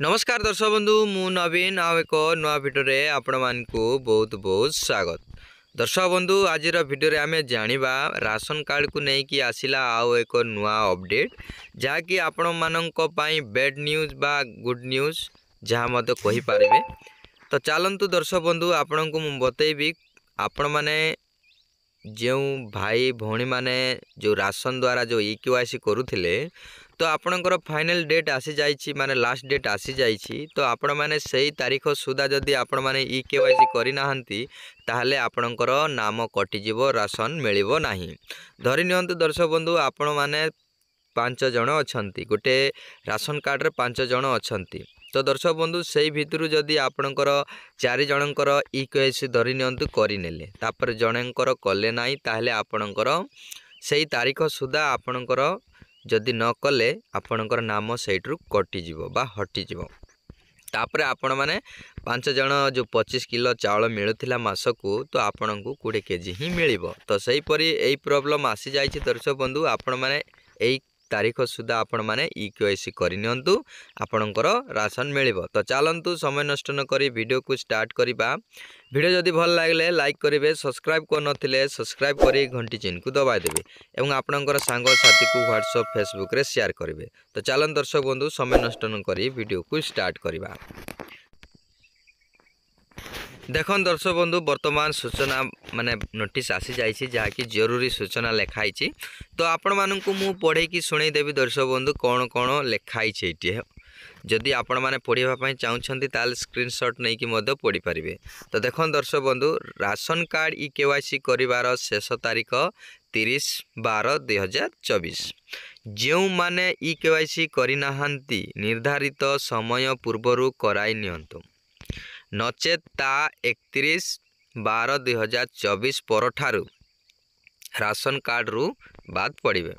नमस्कार दर्शक बंधु मु नवीन आउ एक नुआ भिडियो आपण मानकु बहुत बहुत स्वागत। दर्शक बंधु आज भिडियो आम जानिबा राशन कार्ड को लेकिन आसिला आउ एक नुआ अपडेट जहाँकि आपण मानक पई बैड न्यूज बा गुड न्यूज जहाँ मते कहि पारिबे। तो चलंतु दर्शक बंधु आपण को मु बतैबी आपण माने जो भाई भौणी माने जो राशन द्वारा जो EKYC करुथिले तो आपणकर फाइनल डेट आसी जाइछि माने लास्ट डेट आसी जाइछि। तो आपण माने सही तारीख सुधा जदि आपण माने EKYC करि नाहंती ताहले आपणकर नाम कटि जिवो राशन मिलिबो नाही। धरि नियंतु दर्शक बंधु आपण माने 5 जण अछंती गोटे राशन कार्ड रे 5 जण अछंती। तो दर्शक बंधु से भितर जदि आपणकर 4 जनकर EKYC धरि नियंतु करि नेले तापर जनकर कले नाही ताहले आपणकर सही तारीख सुधा आपणकर जदि न कले आपणकर नाम सैट्रु कटि जिवो बा हटि जिवो। तापर आपण माने 5 जण जो 25 किलो चावल मिलुथिला मासकू तो आपण को 20 केजी ही मिलिबो। तो सही परी एई प्रॉब्लम आसी जाइछि दर्शक बंधु आपण माने एई तारीख सुधा आपण माने EKYC करि नियंतु आपणकर राशन मिलिबो। तो चलंतु समय नष्ट न करी वीडियो को स्टार्ट करिबा। वीडियो जदि भल लागले लाइक करिवे, सब्सक्राइब कर नथिले सब्सक्राइब करी घंटी चिन्ह को दबाइ देबे एवं आपणकर सांग साथी को WhatsApp Facebook रे शेयर करिवे। तो चलन दर्शक बंधु समय नष्ट न करी वीडियो को स्टार्ट करिबा। देखन दर्शक बंधु वर्तमान सूचना माने नोटिस आसी जाइछि जहाँ कि जरूरी सूचना लिखाई। तो आपण मानकु मु पढ़े कि सुनै देबी दर्शक बंधु कौन कौन लिखाई एटी जदि आपण माने पढ़िबा पई चाहुछंती ताल स्क्रीनशॉट नै कि मध्य पढ़ी परिबे। तो देखन दर्शक बंधु राशन कार्ड EKYC करिवार शेष तारीख 30/12/2024। जो माने EKYC करि नाहंती निर्धारित समय पूर्वरु कराई नियंतु नचेत ता 31/12/2024 परठारु राशन कार्ड रु बाद पड़िबे।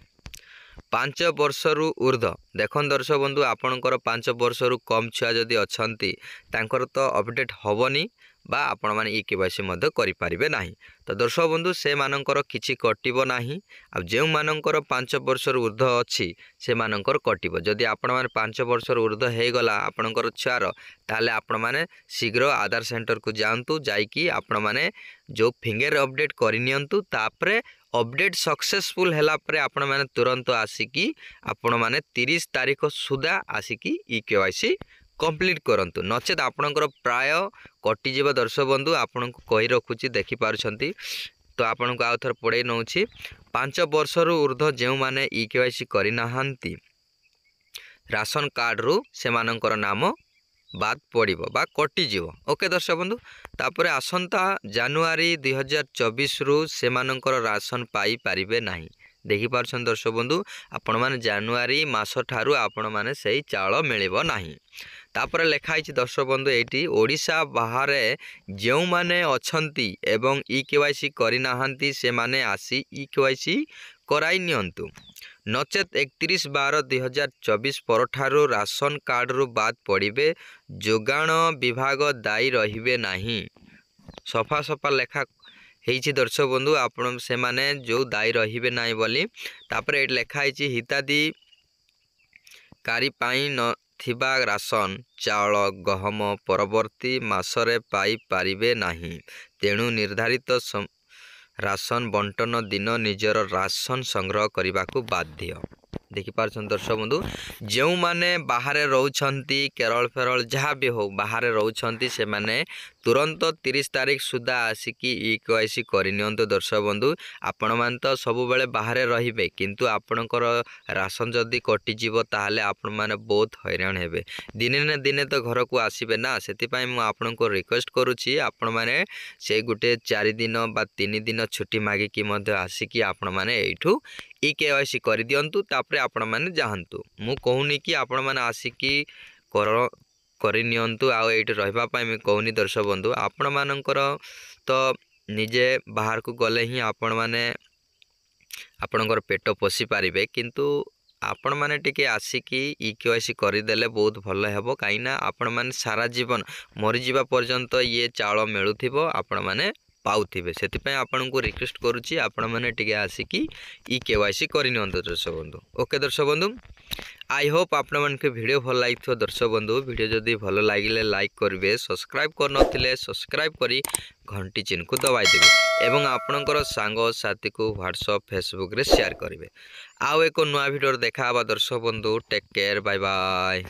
5 वर्ष रु ऊर्ध्व देखन दर्शक बंधु आपणकर 5 वर्ष रु कम छुआ जदि अछंती तांकर तो अपडेट होबनी बा आपण माने EKYC मध्य करि पारिबे नाही। तो दर्शक बंधु से मानकर किछि कटिबो नाही। आ जे मानकर 5 वर्ष रु ऊर्ध्व अछि से मानकर कटिबो। जदि आपण माने 5 वर्ष रु ऊर्ध्व हे गला आपणकर छुआर ताले आपण माने शीघ्र आधार सेंटर को जानतु जाइकी आपण माने जो फिंगर अपडेट करि नियंतु तापरे अपडेट सक्सेसफुल हैला परे आपण माने तुरंत आसिकी आपण माने 30 तारीख सुधा आसिकी EKYC कंप्लीट करंतु नचेत आपणकर प्राय कटि जीव। दर्शक बंधु आपण को कहि रखुची देखि पारुछंती। तो आपण को आउथर पढै नउची 5 वर्ष रु ऊर्ध्व जे माने EKYC करि नाहंती राशन कार्ड रु से मानकर नाम बाद पड़िबो बा कटि जीवो। ओके दर्शक बंधु तापरे आसंता जनवरी 2024 रु से मानकर राशन पाई पारिबे नाही। देखि पारछन दर्शक बंधु आपण माने जनवरी मास ठारू आपण माने सही चावल मिलिबो नाही। तापर लिखाई दर्शक बंधु एटी ओडिशा बाहर जो माने अछंती एवं EKYC करि नाहंती से माने आसी EKYC कराई नियंतु नचेत 31/12/2024 परठारु राशन कार्ड रु बाद पड़िबे। जोगाण विभाग दायी रहिबे नाही। सफा सफा लेखा हेछि दर्शक बंधु आपण से माने जो दायी रहिबे नाही बोली। तापर एट लेखा हेछि हितादी कारी पाई न थिबा राशन चावल गहम परवर्ती मासरे पाई पारिबे नाही। तेणु निर्धारित राशन बंटन दिन निजर राशन संग्रह करने को बाध्य। देखि पारछन दर्शक बंधु जो माने बाहर रहउछंती केरल फेरल जहाँ भी हो बाहर रहउछंती से माने तुरंत 30 तारीख सुधा आसिकी EKYC करि नियंतु। दर्शक बंधु आपण मान तो सब बेले बाहर रहिबे किंतु आपणकर राशन जदि कटि जीवो ताहले आपण माने बहुत हैरान हेबे। दिने न दिने तो घर को आसीबे ना सेति पई मु आपण को रिक्वेस्ट करूची आपण माने से गुटे 4 दिन बा 3 दिन छुट्टी मागी कि मध्य आसिकी आपण माने एठू EKYC करि दियंतु तापरे आपण माने जाहंतु। मु कहूनी कि आपण माने आसिकी करि नियंतु आ एठी रहबा पई मैं कहूनी दर्शक बंधु आपण मानकर तो निजे बाहर को गले ही आपण माने आपणकर पेट पोषी पारिबे किंतु आपण माने टिके आसिकी EKYC करिदेले बहुत भल हेबो। काईना आपण माने सारा जीवन मरि जीवा पर्यंत ये चावल मिलुथिबो आपण माने पाउथिबे सेतिपय आपनकु रिक्वेस्ट करूची आपण माने टिके आसिकी ई केवाईसी करिनियंतु दर्शक बंधु। ओके दर्शक बंधु, आई होप आपण मानके वीडियो भल लागिथो दर्शक बंधु। वीडियो जदि भल लागिले लाइक करिवे, सब्सक्राइब करनथिले सब्सक्राइब करी घंटी चिन्ह को दबाई देबे एवं आपणकर सांग साथी को व्हाट्सएप फेसबुक रे शेयर करिवे। आउ एको नुआ वीडियो देखा दर्शक बंधु। Take care, bye bye.